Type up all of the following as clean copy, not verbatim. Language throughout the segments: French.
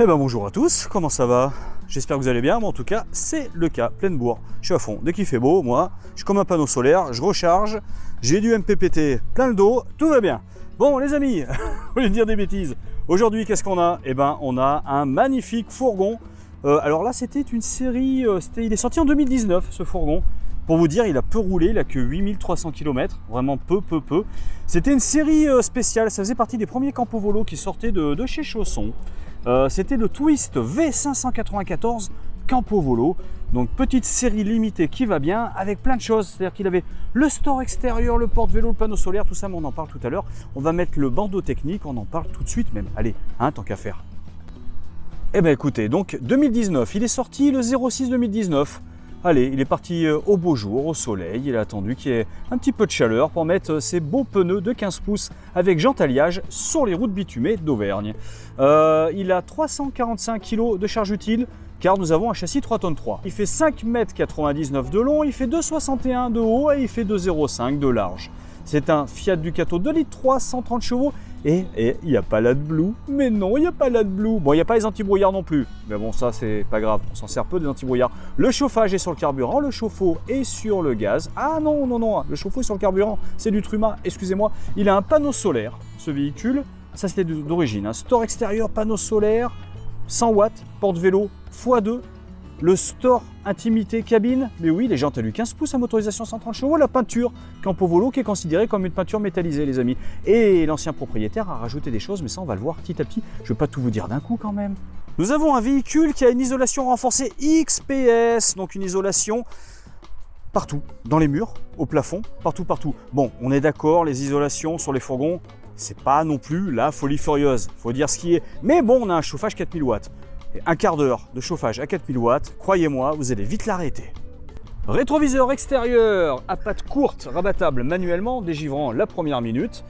Eh ben bonjour à tous, comment ça va? J'espère que vous allez bien, mais en tout cas c'est le cas, pleine bourre. Je suis à fond, dès qu'il fait beau, moi, je suis comme un panneau solaire, je recharge, j'ai du MPPT plein le dos, tout va bien. Bon les amis, au lieu de dire des bêtises, aujourd'hui qu'est-ce qu'on a? Eh ben on a un magnifique fourgon. Alors là c'était une série, il est sorti en 2019 ce fourgon. Pour vous dire, il a peu roulé, il a que 8300 km, vraiment peu. C'était une série spéciale, ça faisait partie des premiers Campovolo qui sortaient de chez Chausson. C'était le Twist V594 Campovolo, donc petite série limitée qui va bien avec plein de choses, c'est-à-dire qu'il avait le store extérieur, le porte-vélo, le panneau solaire, tout ça, mais on en parle tout à l'heure. On va mettre le bandeau technique, on en parle tout de suite même, allez, hein, tant qu'à faire. Eh bien écoutez, donc 2019, il est sorti le 06 2019. Allez, il est parti au beau jour, au soleil, il a attendu qu'il y ait un petit peu de chaleur pour mettre ses beaux pneus de 15 pouces avec jantalliage sur les routes bitumées d'Auvergne. Il a 345 kg de charge utile car nous avons un châssis 3 tonnes 3. Il fait 5,99 m de long, il fait 2,61 m de haut et il fait 2,05 m de large. C'est un Fiat Ducato 2,3 litres, 130 chevaux. Et il n'y a pas l'AdBlue, mais non, il n'y a pas l'AdBlue. Bon, il n'y a pas les anti-brouillards non plus, mais bon, ça c'est pas grave, on s'en sert peu des anti-brouillards. Le chauffage est sur le carburant, le chauffe-eau est sur le gaz. Ah non, le chauffe-eau est sur le carburant, c'est du Truma, excusez-moi. Il a un panneau solaire, ce véhicule, ça c'était d'origine. Un store extérieur, panneau solaire, 100 watts, porte-vélo x2. Le store intimité cabine, mais oui, les jantes à lui 15 pouces à motorisation 130 chevaux, la peinture Campovolo qui est considérée comme une peinture métallisée les amis. Et l'ancien propriétaire a rajouté des choses, mais ça on va le voir petit à petit, je ne vais pas tout vous dire d'un coup quand même. Nous avons un véhicule qui a une isolation renforcée XPS, donc une isolation partout, dans les murs, au plafond, partout. Bon, on est d'accord, les isolations sur les fourgons, c'est pas non plus la folie furieuse, faut dire ce qui est. Mais bon, on a un chauffage 4000 watts. Et un quart d'heure de chauffage à 4000 watts, croyez-moi, vous allez vite l'arrêter. Rétroviseur extérieur à pattes courtes, rabattable manuellement, dégivrant la première minute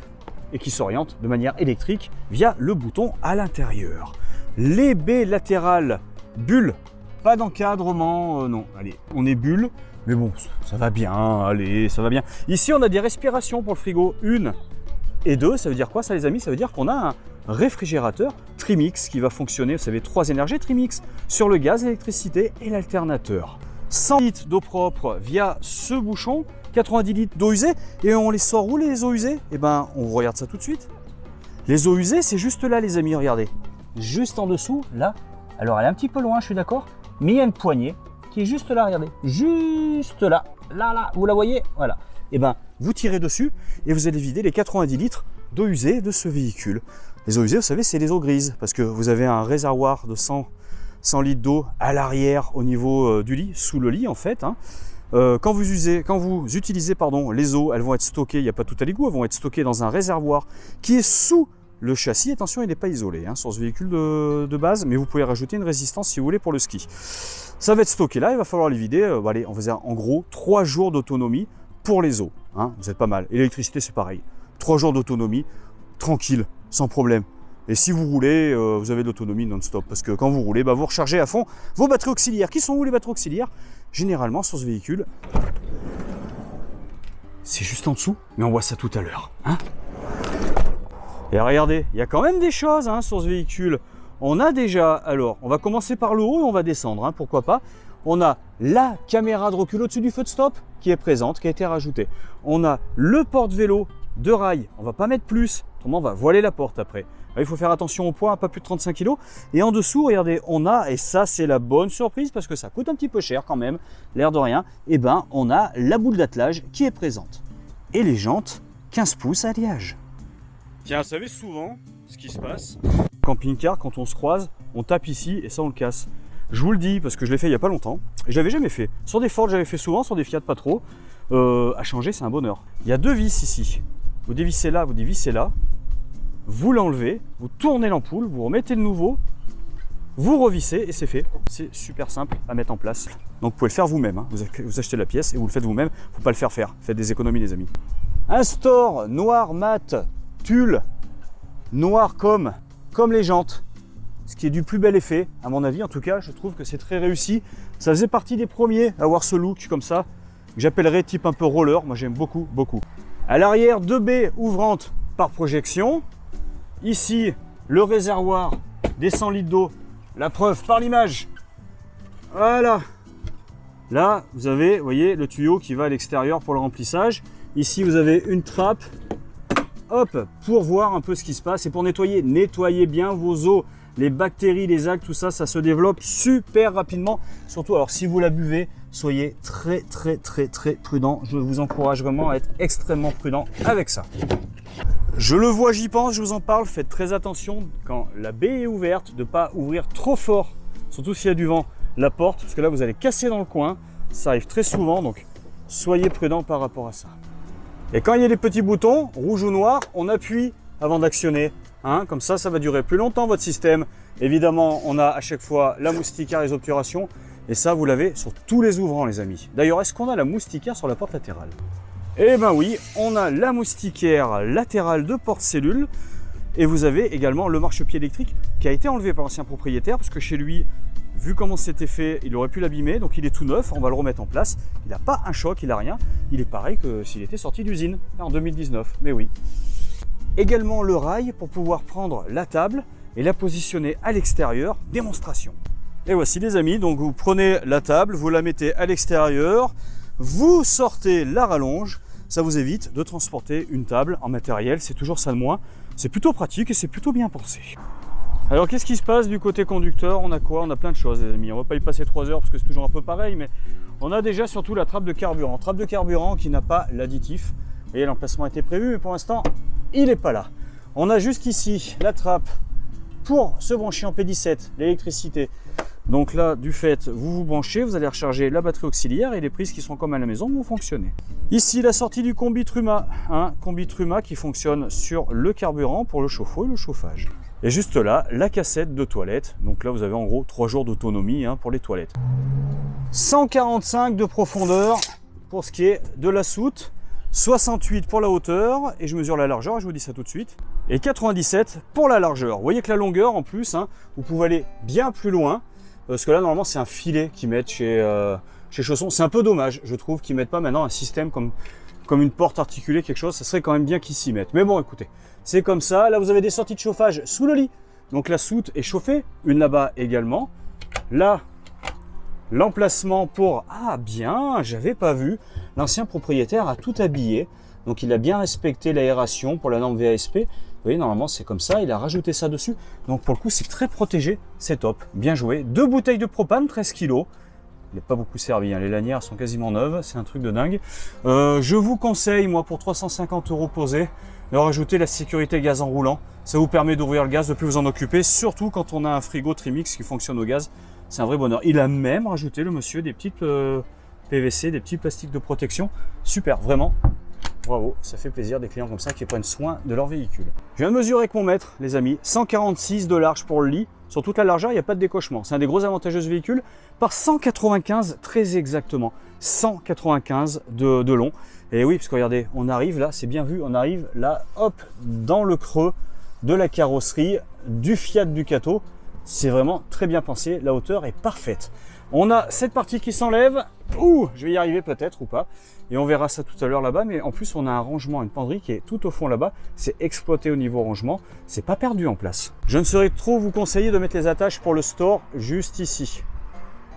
et qui s'oriente de manière électrique via le bouton à l'intérieur. Les baies latérales bulles, pas d'encadrement, non, allez, on est bulle, mais bon, ça va bien, allez, ça va bien. Ici, on a des respirations pour le frigo, 1 et 2, ça veut dire quoi ça les amis? Ça veut dire qu'on a un réfrigérateur Trimix qui va fonctionner, vous savez, 3 énergies Trimix, sur le gaz, l'électricité et l'alternateur. 100 litres d'eau propre via ce bouchon, 90 litres d'eau usée, et on les sort où les eaux usées? Eh ben, on regarde ça tout de suite. Les eaux usées, c'est juste là les amis, regardez. Juste en dessous, là. Alors elle est un petit peu loin, je suis d'accord, mais il y a une poignée qui est juste là, regardez. Juste là, là, vous la voyez? Voilà. Eh ben, vous tirez dessus et vous allez vider les 90 litres d'eau usée de ce véhicule. Les eaux usées, vous savez, c'est les eaux grises, parce que vous avez un réservoir de 100 litres d'eau à l'arrière au niveau du lit, sous le lit en fait. Hein. Quand vous utilisez les eaux, elles vont être stockées, il n'y a pas tout à l'égout, elles vont être stockées dans un réservoir qui est sous le châssis. Attention, il n'est pas isolé hein, sur ce véhicule de base, mais vous pouvez rajouter une résistance si vous voulez pour le ski. Ça va être stocké là, il va falloir les vider. Allez, on va dire en gros 3 jours d'autonomie pour les eaux. Hein, vous êtes pas mal. Et l'électricité, c'est pareil. 3 jours d'autonomie, tranquille, sans problème. Et si vous roulez, vous avez de l'autonomie non-stop. Parce que quand vous roulez, vous rechargez à fond vos batteries auxiliaires. Qui sont où les batteries auxiliaires? Généralement, sur ce véhicule, c'est juste en dessous, mais on voit ça tout à l'heure. Hein, et regardez, il y a quand même des choses hein, sur ce véhicule. On a déjà, alors, on va commencer par le haut et on va descendre, hein, pourquoi pas. On a la caméra de recul au-dessus du feu de stop qui est présente, qui a été rajoutée. On a le porte-vélo de rail, on va pas mettre plus, autrement on va voiler la porte après. Il faut faire attention au poids, pas plus de 35 kg. Et en dessous, regardez, on a, et ça c'est la bonne surprise parce que ça coûte un petit peu cher quand même, l'air de rien, et ben on a la boule d'attelage qui est présente. Et les jantes, 15 pouces à alliage. Tiens, vous savez souvent ce qui se passe. Camping-car, quand on se croise, on tape ici et ça on le casse. Je vous le dis parce que je l'ai fait il n'y a pas longtemps, et je l'avais jamais fait. Sur des Ford, j'avais fait souvent, sur des Fiat, pas trop. À changer, c'est un bonheur. Il y a 2 vis ici. Vous dévissez là, vous dévissez là. Vous l'enlevez, vous tournez l'ampoule, vous remettez le nouveau, vous revissez et c'est fait. C'est super simple à mettre en place. Donc vous pouvez le faire vous-même. Hein. Vous achetez la pièce et vous le faites vous-même. Il ne faut pas le faire faire. Faites des économies les amis. Un store noir mat, tulle, noir comme les jantes. Ce qui est du plus bel effet, à mon avis en tout cas, je trouve que c'est très réussi. Ça faisait partie des premiers à avoir ce look comme ça, que j'appellerais type un peu roller, moi j'aime beaucoup. À l'arrière, 2 baies ouvrantes par projection. Ici, le réservoir des 100 litres d'eau La preuve par l'image. Voilà. Là, vous avez, vous voyez, le tuyau qui va à l'extérieur pour le remplissage. Ici, vous avez une trappe, hop, pour voir un peu ce qui se passe et pour nettoyer. Nettoyez bien vos eaux. Les bactéries, les algues, tout ça, ça se développe super rapidement. Surtout, alors si vous la buvez, soyez très prudent. Je vous encourage vraiment à être extrêmement prudent avec ça. Je le vois, j'y pense, je vous en parle. Faites très attention quand la baie est ouverte, de ne pas ouvrir trop fort, surtout s'il y a du vent, la porte, parce que là, vous allez casser dans le coin. Ça arrive très souvent, donc soyez prudent par rapport à ça. Et quand il y a des petits boutons, rouge ou noir, on appuie avant d'actionner. Hein, comme ça, ça va durer plus longtemps votre système. Évidemment, on a à chaque fois la moustiquaire, les obturations. Et ça, vous l'avez sur tous les ouvrants, les amis. D'ailleurs, est-ce qu'on a la moustiquaire sur la porte latérale? Eh bien oui, on a la moustiquaire latérale de porte-cellule. Et vous avez également le marchepied électrique qui a été enlevé par l'ancien propriétaire parce que chez lui, vu comment c'était fait, il aurait pu l'abîmer. Donc il est tout neuf, on va le remettre en place. Il n'a pas un choc, il n'a rien. Il est pareil que s'il était sorti d'usine en 2019. Mais oui. Également le rail pour pouvoir prendre la table et la positionner à l'extérieur. Démonstration. Et voici les amis, donc vous prenez la table, vous la mettez à l'extérieur, vous sortez la rallonge, ça vous évite de transporter une table en matériel, c'est toujours ça de moins. C'est plutôt pratique et c'est plutôt bien pensé. Alors qu'est-ce qui se passe du côté conducteur? On a quoi? On a plein de choses les amis, on ne va pas y passer 3 heures parce que c'est toujours un peu pareil, mais on a déjà surtout la trappe de carburant. Trappe de carburant qui n'a pas l'additif. Vous voyez, l'emplacement a été prévu, mais pour l'instant, il n'est pas là. On a juste ici la trappe pour se brancher en P17, l'électricité. Donc là, du fait, vous vous branchez, vous allez recharger la batterie auxiliaire et les prises qui sont comme à la maison vont fonctionner. Ici, la sortie du combi Truma, combi Truma qui fonctionne sur le carburant pour le chauffe-eau et le chauffage. Et juste là, la cassette de toilette. Donc là, vous avez en gros 3 jours d'autonomie pour les toilettes. 145 de profondeur pour ce qui est de la soute. 68 pour la hauteur, et je mesure la largeur, je vous dis ça tout de suite. Et 97 pour la largeur. Vous voyez que la longueur, en plus, vous pouvez aller bien plus loin. Parce que là, normalement, c'est un filet qu'ils mettent chez Chausson. C'est un peu dommage, je trouve, qu'ils ne mettent pas maintenant un système comme une porte articulée, quelque chose. Ça serait quand même bien qu'ils s'y mettent. Mais bon, écoutez, c'est comme ça. Là, vous avez des sorties de chauffage sous le lit. Donc la soute est chauffée. Une là-bas également. Là, l'emplacement pour... Ah bien, j'avais pas vu. L'ancien propriétaire a tout habillé. Donc il a bien respecté l'aération pour la norme VASP. Vous voyez, normalement c'est comme ça. Il a rajouté ça dessus. Donc pour le coup, c'est très protégé. C'est top. Bien joué. 2 bouteilles de propane, 13 kg. Il n'a pas beaucoup servi. Les lanières sont quasiment neuves. C'est un truc de dingue. Je vous conseille, moi, pour 350 € posés, de rajouter la sécurité gaz enroulant. Ça vous permet d'ouvrir le gaz, de plus vous en occuper. Surtout quand on a un frigo Trimix qui fonctionne au gaz. C'est un vrai bonheur. Il a même rajouté, le monsieur, des petites PVC, des petits plastiques de protection. Super, vraiment. Bravo, ça fait plaisir des clients comme ça qui prennent soin de leur véhicule. Je viens de mesurer avec mon mètre, les amis. 146 de large pour le lit. Sur toute la largeur, il n'y a pas de décochement. C'est un des gros avantages de ce véhicule. Par 195, très exactement. 195 de long. Et oui, parce que regardez, on arrive là, c'est bien vu, on arrive là, hop, dans le creux de la carrosserie du Fiat Ducato. C'est vraiment très bien pensé, la hauteur est parfaite. On a cette partie qui s'enlève. Ouh, je vais y arriver peut-être ou pas. Et on verra ça tout à l'heure là-bas. Mais en plus, on a un rangement, une penderie qui est tout au fond là-bas. C'est exploité au niveau rangement. C'est pas perdu en place. Je ne saurais trop vous conseiller de mettre les attaches pour le store juste ici.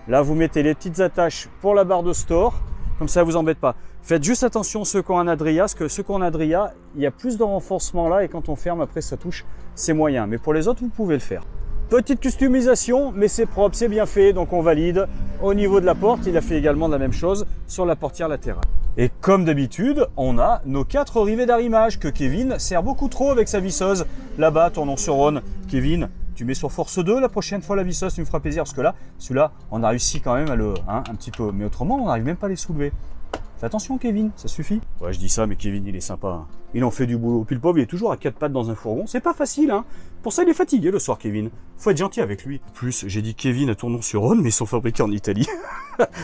Là, vous mettez les petites attaches pour la barre de store. Comme ça, vous embête pas. Faites juste attention ceux qui ont un Adria. Parce que ceux qui ont un Adria, il y a plus de renforcement là. Et quand on ferme, après, ça touche. C'est moyen. Mais pour les autres, vous pouvez le faire. Petite customisation, mais c'est propre, c'est bien fait, donc on valide. Au niveau de la porte, il a fait également la même chose sur la portière latérale. Et comme d'habitude, on a nos 4 rivets d'arrimage que Kevin sert beaucoup trop avec sa visseuse. Là-bas, tournons sur Rhône. Kevin, tu mets sur force 2 la prochaine fois la visseuse, tu me feras plaisir, parce que là, celui-là, on a réussi quand même à le... un petit peu. Mais autrement, on n'arrive même pas à les soulever. Fais attention Kevin, ça suffit. Ouais, je dis ça, mais Kevin, il est sympa. Il en fait du boulot. Puis le pauvre, il est toujours à 4 pattes dans un fourgon. C'est pas facile, Pour ça, il est fatigué le soir, Kevin. Faut être gentil avec lui. En plus, j'ai dit Kevin à Tournon-sur-Rhône, mais ils sont fabriqués en Italie.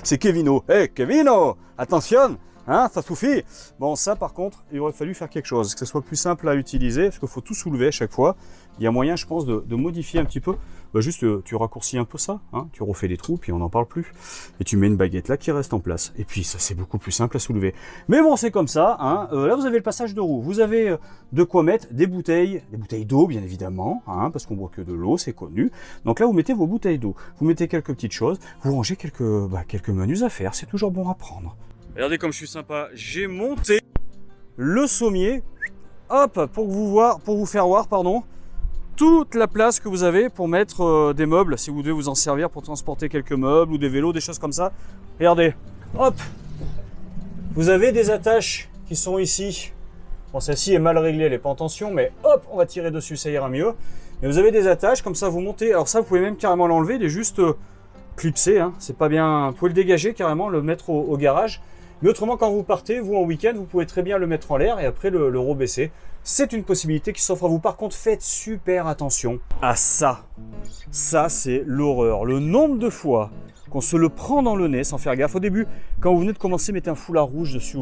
C'est Kevino. Hey, Kevino, attention. Hein, ça suffit. Bon, ça par contre, il aurait fallu faire quelque chose, que ce soit plus simple à utiliser, parce qu'il faut tout soulever à chaque fois. Il y a moyen, je pense, de modifier un petit peu. Bah, juste, tu raccourcis un peu ça, hein, tu refais les trous, puis on n'en parle plus. Et tu mets une baguette là qui reste en place. Et puis ça, c'est beaucoup plus simple à soulever. Mais bon, c'est comme ça. Hein. Là, vous avez le passage de roue. Vous avez de quoi mettre des bouteilles d'eau, bien évidemment, hein, parce qu'on boit que de l'eau, c'est connu. Donc là, vous mettez vos bouteilles d'eau. Vous mettez quelques petites choses. Vous rangez quelques menus affaires. C'est toujours bon à prendre. Regardez comme je suis sympa. J'ai monté le sommier. Hop, pour vous faire voir, pardon, toute la place que vous avez pour mettre des meubles, si vous devez vous en servir pour transporter quelques meubles ou des vélos, des choses comme ça. Regardez, hop, vous avez des attaches qui sont ici. Bon, celle-ci est mal réglée, elle n'est pas en tension, mais hop, on va tirer dessus, ça ira mieux. Et vous avez des attaches, comme ça vous montez. Alors ça, vous pouvez même carrément l'enlever, il est juste clipsé, hein. C'est pas bien. Vous pouvez le dégager carrément, le mettre au garage. Mais autrement, quand vous partez, vous en week-end, vous pouvez très bien le mettre en l'air et après le rebaisser. C'est une possibilité qui s'offre à vous. Par contre, faites super attention à ça. Ça, c'est l'horreur. Le nombre de fois qu'on se le prend dans le nez sans faire gaffe. Au début, quand vous venez de commencer, mettez un foulard rouge dessus.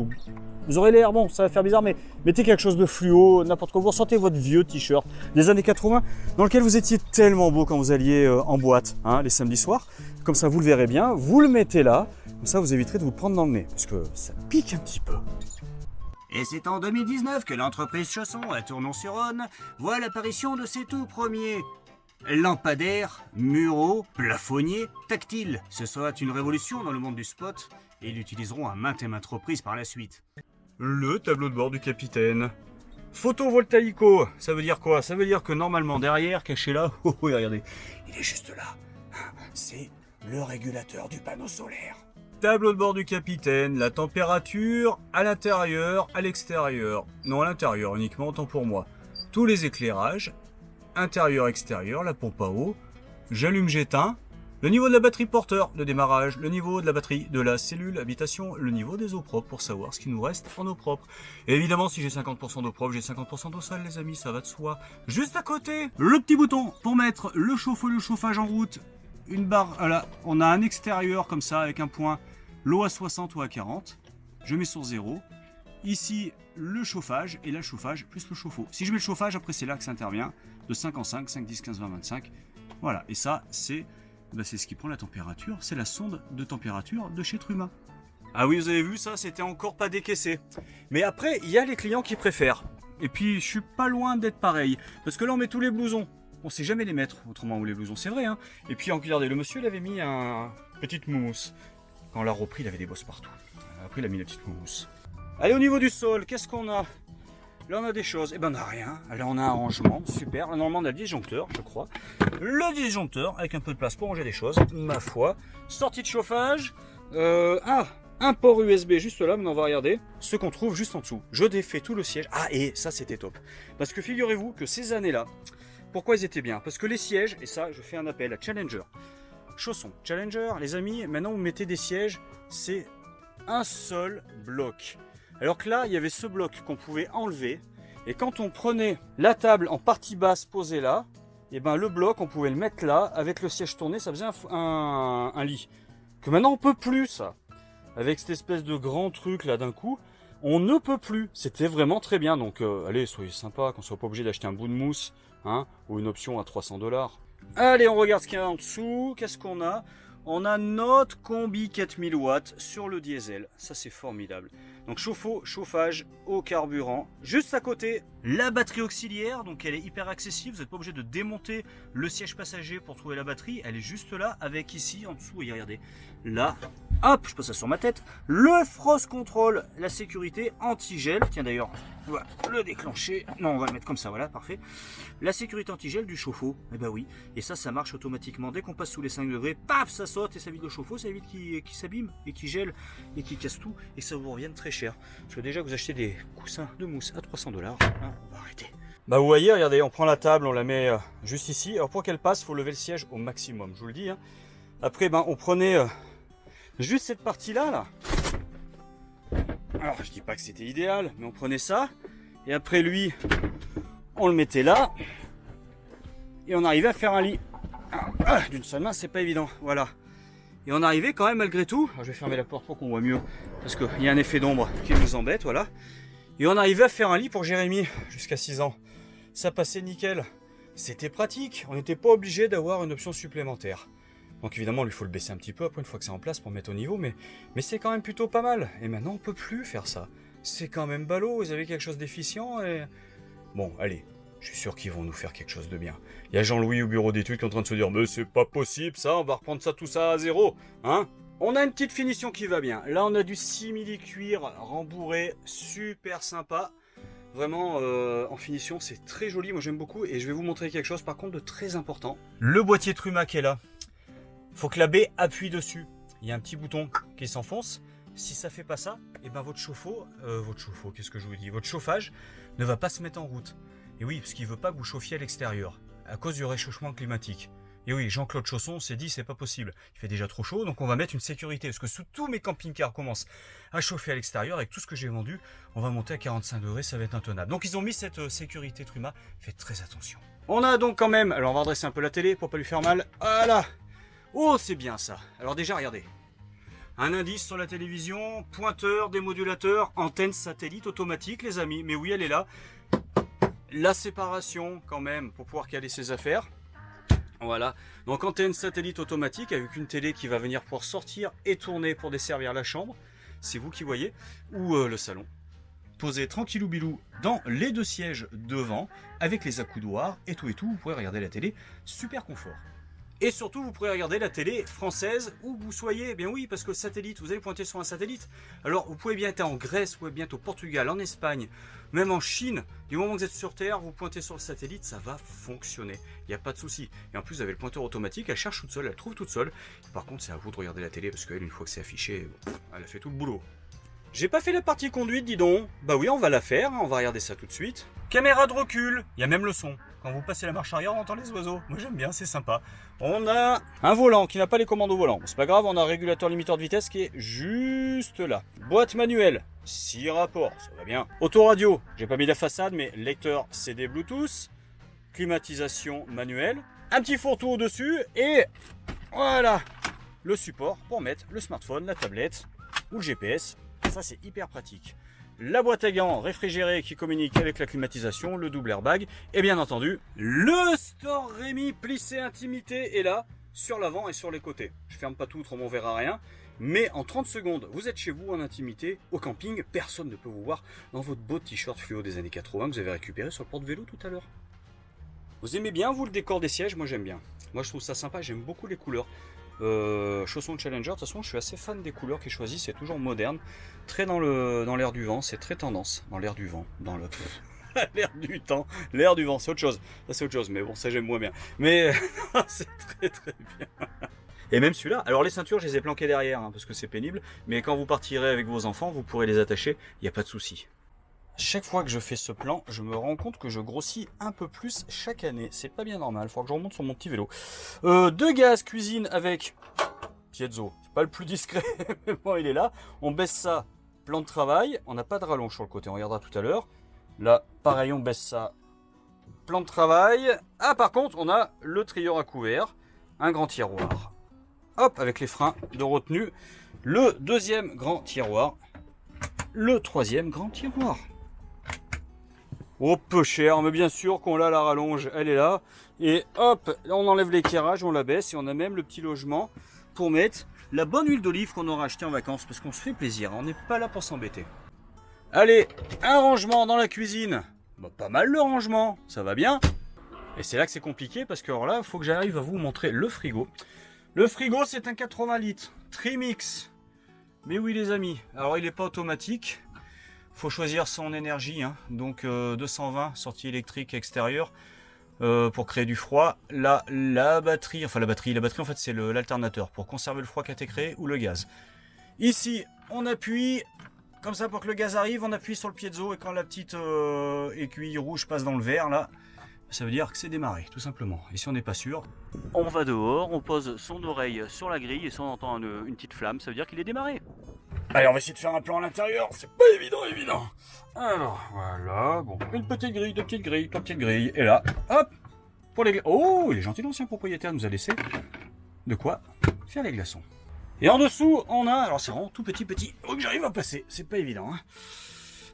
Vous aurez l'air, bon, ça va faire bizarre, mais mettez quelque chose de fluo, n'importe quoi. Vous ressentez votre vieux t-shirt des années 80 dans lequel vous étiez tellement beau quand vous alliez en boîte, hein, les samedis soirs. Comme ça, vous le verrez bien. Vous le mettez là. Comme ça, vous éviterez de vous le prendre dans le nez. Parce que ça pique un petit peu. Et c'est en 2019 que l'entreprise Chausson à Tournon-sur-Rhône voit l'apparition de ses tout premiers lampadaires, muraux, plafonniers, tactiles. Ce sera une révolution dans le monde du spot et ils l'utiliseront à maintes et maintes reprises par la suite. Le tableau de bord du capitaine. Photovoltaïco, ça veut dire quoi? Ça veut dire que normalement derrière, caché là, oh, regardez, il est juste là. C'est le régulateur du panneau solaire. Tableau de bord du capitaine, la température à l'intérieur, à l'extérieur. Non, à l'intérieur uniquement, autant pour moi. Tous les éclairages, intérieur, extérieur, la pompe à eau. J'allume, j'éteins. Le niveau de la batterie porteur de démarrage, le niveau de la batterie de la cellule habitation, le niveau des eaux propres pour savoir ce qui nous reste en eau propre. Et évidemment, si j'ai 50% d'eau propre, j'ai 50% d'eau sale, les amis, ça va de soi. Juste à côté, le petit bouton pour mettre le chauffe-eau, le chauffage en route. Une barre, voilà, on a un extérieur comme ça avec un point, l'eau à 60 ou à 40. Je mets sur 0. Ici, le chauffage et là, le chauffage plus le chauffe-eau. Si je mets le chauffage, après c'est là que ça intervient, de 5 en 5, 5, 10, 15, 20, 25. Voilà, et ça, c'est ce qui prend la température, c'est la sonde de température de chez Truma. Ah oui, vous avez vu, ça, c'était encore pas décaissé. Mais après, il y a les clients qui préfèrent. Et puis, je suis pas loin d'être pareil. Parce que là, on met tous les blousons. On sait jamais les mettre, autrement, où les blousons, c'est vrai, hein. Et puis, regardez, le monsieur, il avait mis un petite mousse. Quand on l'a repris, il avait des bosses partout. Après, il a mis la petite mousse. Allez, au niveau du sol, qu'est-ce qu'on a? Là, on a des choses. Eh ben, on n'a rien. Là, on a un rangement. Super. Là, normalement, on a le disjoncteur, je crois. Le disjoncteur, avec un peu de place pour ranger des choses. Ma foi. Sortie de chauffage. Un port USB juste là, mais on va regarder. Ce qu'on trouve juste en dessous. Je défais tout le siège. Ah, et ça, c'était top. Parce que figurez-vous que ces années-là, pourquoi ils étaient bien? Parce que les sièges, et ça, je fais un appel à Challenger. Chausson, Challenger, les amis, maintenant, vous mettez des sièges. C'est un seul bloc. Alors que là, il y avait ce bloc qu'on pouvait enlever. Et quand on prenait la table en partie basse posée là, et ben le bloc, on pouvait le mettre là, avec le siège tourné, ça faisait un lit. Que maintenant, on peut plus, ça. Avec cette espèce de grand truc là d'un coup, on ne peut plus. C'était vraiment très bien. Donc, allez, soyez sympa, qu'on soit pas obligé d'acheter un bout de mousse, hein, ou une option à 300$. Allez, on regarde ce qu'il y a en dessous. Qu'est-ce qu'on a? On a notre combi 4000 watts sur le diesel. Ça, c'est formidable. Donc chauffe-eau, chauffage au carburant. Juste à côté, la batterie auxiliaire. Donc elle est hyper accessible. Vous n'êtes pas obligé de démonter le siège passager pour trouver la batterie. Elle est juste là avec ici en dessous. Et regardez, là, hop, je pose ça sur ma tête. Le frost control, la sécurité anti-gel. Tiens d'ailleurs, on va le déclencher. Non, on va le mettre comme ça, voilà, parfait. La sécurité anti-gel du chauffe-eau. Eh ben oui. Et ça marche automatiquement. Dès qu'on passe sous les 5 degrés, paf, ça saute et ça vide le chauffe-eau. Ça évite qu'il s'abîme et qu'il gèle et qu'il casse tout. Et que ça vous revienne très cher. Parce que déjà, vous achetez des coussins de mousse à 300$. Hein, on va arrêter. Bah vous voyez, regardez, on prend la table, on la met juste ici. Alors pour qu'elle passe, il faut lever le siège au maximum, je vous le dis. Hein. Après, ben, on prenait juste cette partie-là, là. Alors, je dis pas que c'était idéal, mais on prenait ça. Et après, lui, on le mettait là. Et on arrivait à faire un lit. D'une seule main, c'est pas évident. Voilà. Et on arrivait quand même malgré tout, alors je vais fermer la porte pour qu'on voit mieux, parce qu'il y a un effet d'ombre qui nous embête, voilà. Et on arrivait à faire un lit pour Jérémy jusqu'à 6 ans. Ça passait nickel. C'était pratique, on n'était pas obligé d'avoir une option supplémentaire. Donc évidemment, il faut le baisser un petit peu après une fois que c'est en place pour mettre au niveau, mais c'est quand même plutôt pas mal. Et maintenant, on peut plus faire ça. C'est quand même ballot, vous avez quelque chose d'efficient et... Bon, allez, je suis sûr qu'ils vont nous faire quelque chose de bien. Il y a Jean-Louis au bureau d'études qui est en train de se dire « Mais c'est pas possible ça, on va reprendre ça tout ça à zéro, hein ?» On a une petite finition qui va bien. Là, on a du simili cuir rembourré, super sympa. Vraiment, en finition, c'est très joli. Moi, j'aime beaucoup. Et je vais vous montrer quelque chose, par contre, de très important. Le boîtier Truma qui est là. Faut que la baie appuie dessus. Il y a un petit bouton qui s'enfonce. Si ça fait pas ça, et ben votre chauffe-eau, qu'est-ce que je vous dis ? Votre chauffage ne va pas se mettre en route. Et oui, parce qu'il veut pas que vous chauffiez à l'extérieur, à cause du réchauffement climatique. Et oui, Jean-Claude Chausson s'est dit c'est pas possible. Il fait déjà trop chaud, donc on va mettre une sécurité. Parce que sous tous mes camping-cars commencent à chauffer à l'extérieur, avec tout ce que j'ai vendu, on va monter à 45 degrés, ça va être intenable. Donc ils ont mis cette sécurité Truma, faites très attention. On a donc quand même, alors on va redresser un peu la télé pour pas lui faire mal. Voilà. Oh, c'est bien ça. Alors déjà, regardez. Un indice sur la télévision, pointeur, démodulateur, antenne satellite automatique, les amis. Mais oui, elle est là. La séparation quand même pour pouvoir caler ses affaires. Voilà, donc antenne satellite automatique avec une télé qui va venir pouvoir sortir et tourner pour desservir la chambre, c'est vous qui voyez, ou le salon. Posé tranquillou bilou dans les 2 sièges devant, avec les accoudoirs et tout, vous pourrez regarder la télé, super confort. Et surtout, vous pourrez regarder la télé française où vous soyez. Eh bien oui, parce que le satellite, vous allez pointer sur un satellite. Alors, vous pouvez bien être en Grèce, vous pouvez bien être au Portugal, en Espagne, même en Chine. Du moment que vous êtes sur Terre, vous pointez sur le satellite, ça va fonctionner. Il n'y a pas de souci. Et en plus, vous avez le pointeur automatique, elle cherche toute seule, elle trouve toute seule. Par contre, c'est à vous de regarder la télé, parce qu'elle, une fois que c'est affiché, elle a fait tout le boulot. J'ai pas fait la partie conduite, dis donc. Bah oui, on va la faire, on va regarder ça tout de suite. Caméra de recul, il y a même le son. Quand vous passez la marche arrière, on entend les oiseaux. Moi j'aime bien, c'est sympa. On a un volant qui n'a pas les commandes au volant. C'est pas grave, on a un régulateur limiteur de vitesse qui est juste là. Boîte manuelle, 6 rapports, ça va bien. Autoradio, j'ai pas mis la façade, mais lecteur CD Bluetooth. Climatisation manuelle. Un petit fourre-tout au-dessus et voilà le support pour mettre le smartphone, la tablette ou le GPS. Ça c'est hyper pratique. La boîte à gants réfrigérée qui communique avec la climatisation, le double airbag et bien entendu le Store Rémy plissé intimité est là sur l'avant et sur les côtés. Je ferme pas tout, autrement on verra rien. Mais en 30 secondes, vous êtes chez vous en intimité, au camping, personne ne peut vous voir dans votre beau t-shirt fluo des années 80 que vous avez récupéré sur le porte-vélo tout à l'heure. Vous aimez bien vous le décor des sièges? Moi j'aime bien. Moi je trouve ça sympa, j'aime beaucoup les couleurs. Chaussons Challenger, de toute façon je suis assez fan des couleurs qu'ils choisissent, c'est toujours moderne, très dans l'air du vent, c'est très tendance, dans l'air du vent, dans le l'air du temps, l'air du vent, c'est autre chose, ça c'est autre chose, mais bon ça j'aime moins bien, mais c'est très très bien. Et même celui-là, alors les ceintures je les ai planquées derrière, hein, parce que c'est pénible, mais quand vous partirez avec vos enfants, vous pourrez les attacher, il n'y a pas de souci. Chaque fois que je fais ce plan, je me rends compte que je grossis un peu plus chaque année. C'est pas bien normal, il faudra que je remonte sur mon petit vélo. 2 gaz cuisine avec piezo. C'est pas le plus discret, mais bon, il est là. On baisse ça, plan de travail. On n'a pas de rallonge sur le côté, on regardera tout à l'heure. Là, pareil, on baisse ça, plan de travail. Ah, par contre, on a le trieur à couvert, un grand tiroir. Hop, avec les freins de retenue. Le 2e grand tiroir. Le 3e grand tiroir. Oh, peu cher, mais bien sûr qu'on a la rallonge, elle est là. Et hop, on enlève l'éclairage, on la baisse et on a même le petit logement pour mettre la bonne huile d'olive qu'on aura acheté en vacances parce qu'on se fait plaisir, on n'est pas là pour s'embêter. Allez, un rangement dans la cuisine. Bah, pas mal le rangement, ça va bien. Et c'est là que c'est compliqué parce que alors là, il faut que j'arrive à vous montrer le frigo. Le frigo, c'est un 80 litres, Trimix. Mais oui les amis, alors il n'est pas automatique. Faut choisir son énergie, hein. Donc 220 sortie électrique extérieure pour créer du froid. Là, la batterie en fait c'est l'alternateur pour conserver le froid qui a été créé ou le gaz. Ici, on appuie comme ça pour que le gaz arrive, on appuie sur le piezo et quand la petite aiguille rouge passe dans le vert là, ça veut dire que c'est démarré tout simplement. Et si on n'est pas sûr, on va dehors, on pose son oreille sur la grille et si on entend une petite flamme, ça veut dire qu'il est démarré. Allez, on va essayer de faire un plan à l'intérieur, c'est pas évident. Alors, voilà, bon, une petite grille, 2 petites grilles, 3 petites grilles, et là, hop, pour les glaçons. Oh, il est gentil l'ancien propriétaire, nous a laissé de quoi faire les glaçons. Et en dessous, on a, alors c'est vraiment tout petit, oh que j'arrive à passer, c'est pas évident. Hein.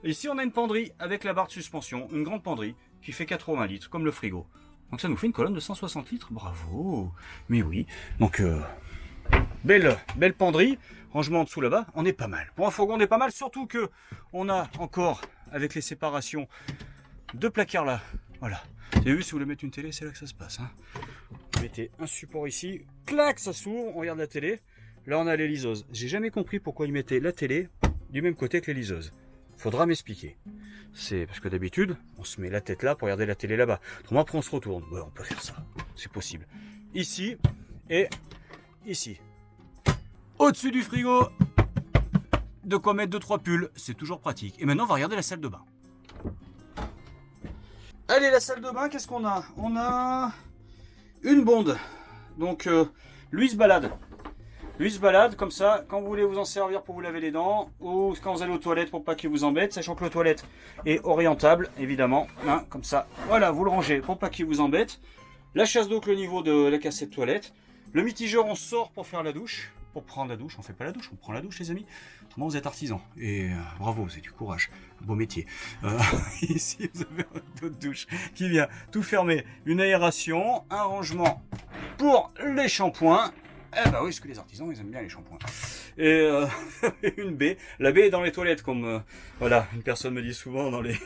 Ici, on a une penderie avec la barre de suspension, une grande penderie qui fait 80 litres, comme le frigo. Donc ça nous fait une colonne de 160 litres, bravo. Mais oui, donc belle penderie, rangement en dessous là-bas, on est pas mal. Pour un fourgon, on est pas mal, surtout que on a encore, avec les séparations, deux placards là, voilà. Vous avez vu, si vous voulez mettre une télé, c'est là que ça se passe. Hein. Vous mettez un support ici, clac, ça s'ouvre, on regarde la télé. Là, on a les liseuses. J'ai jamais compris pourquoi ils mettaient la télé du même côté que les liseuses. Faudra m'expliquer. C'est parce que d'habitude, on se met la tête là pour regarder la télé là-bas. Autrement, après, on se retourne. Ouais, on peut faire ça. C'est possible. Ici et ici. Au-dessus du frigo, de quoi mettre 2-3 pulls. C'est toujours pratique. Et maintenant, on va regarder la salle de bain. Allez, la salle de bain, qu'est-ce qu'on a? On a une bonde. Donc, lui se balade. Lui se balade comme ça, quand vous voulez vous en servir pour vous laver les dents, ou quand vous allez aux toilettes pour pas qu'il vous embête, sachant que le toilette est orientable, évidemment, hein, comme ça, voilà, vous le rangez pour pas qu'il vous embête. La chasse d'eau, le niveau de la cassette toilette. Le mitigeur, on sort pour faire la douche, pour prendre la douche, on fait pas la douche, on prend la douche les amis. Autrement vous êtes artisan, et bravo, c'est du courage, beau métier. Ici vous avez un dos de douche qui vient tout fermer, une aération, un rangement pour les shampoings. Eh bah oui, parce que les artisans, ils aiment bien les shampoings. Et une baie. La baie est dans les toilettes, comme voilà, une personne me dit souvent dans les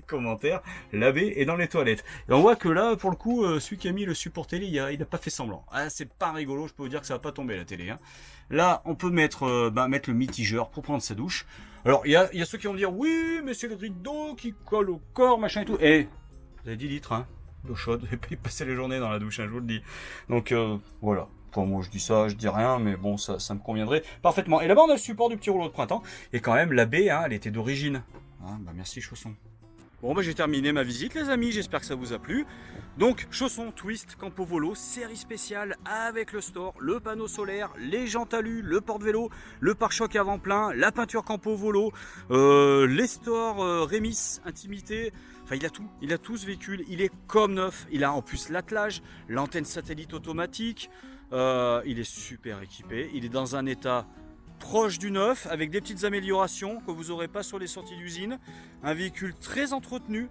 commentaires. La baie est dans les toilettes. Et on voit que là, pour le coup, celui qui a mis le support télé, il a pas fait semblant. Ah, c'est pas rigolo, je peux vous dire que ça va pas tomber la télé. Hein. Là, on peut mettre le mitigeur pour prendre sa douche. Alors, il y a ceux qui vont me dire, oui, mais c'est le rideau qui colle au corps, machin et tout. Et vous avez 10 litres, hein, d'eau chaude, et puis passer les journées dans la douche, hein, je vous le dis. Donc, voilà. Enfin, moi je dis ça, je dis rien, mais bon, ça me conviendrait parfaitement. Et là-bas, on a le support du petit rouleau de printemps. Et quand même, la baie, hein, elle était d'origine. Hein, bah merci, Chausson. Bon, bah j'ai terminé ma visite, les amis. J'espère que ça vous a plu. Donc, Chausson, Twist, Campo Volo, série spéciale avec le store, le panneau solaire, les jantes alu, le porte-vélo, le pare-choc avant plein, la peinture Campo Volo, les stores Rémis, Intimité. Enfin, il a tout ce véhicule. Il est comme neuf. Il a en plus l'attelage, l'antenne satellite automatique. Il est super équipé, il est dans un état proche du neuf avec des petites améliorations que vous n'aurez pas sur les sorties d'usine. Un véhicule très entretenu,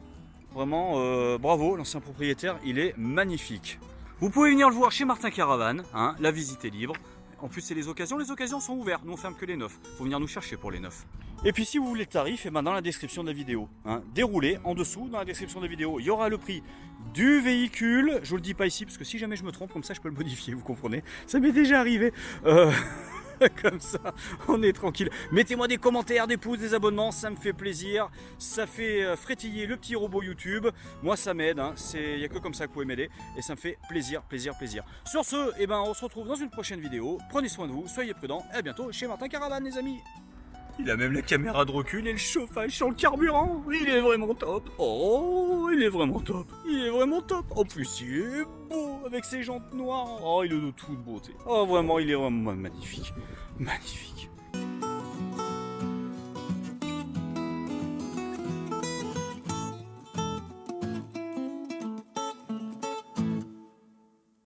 vraiment bravo, l'ancien propriétaire, il est magnifique. Vous pouvez venir le voir chez Martin Caravane, hein, la visite est libre. En plus, c'est les occasions sont ouvertes, nous on ferme que les neufs. Faut venir nous chercher pour les neufs. Et puis si vous voulez le tarif, et ben dans la description de la vidéo, hein, déroulez en dessous dans la description de la vidéo, il y aura le prix du véhicule. Je vous le dis pas ici parce que si jamais je me trompe, comme ça je peux le modifier, vous comprenez. Ça m'est déjà arrivé. Comme ça, on est tranquille. Mettez-moi des commentaires, des pouces, des abonnements, ça me fait plaisir. Ça fait frétiller le petit robot YouTube. Moi, ça m'aide. Hein. Il n'y a que comme ça que vous pouvez m'aider. Et ça me fait plaisir. Sur ce, eh ben, on se retrouve dans une prochaine vidéo. Prenez soin de vous, soyez prudents. Et à bientôt chez Martin Caravane, les amis. Il a même la caméra de recul et le chauffage sur le carburant. Il est vraiment top. Oh, il est vraiment top. En plus, il est beau avec ses jantes noires. Oh, il est de toute beauté. Oh, vraiment, il est vraiment magnifique.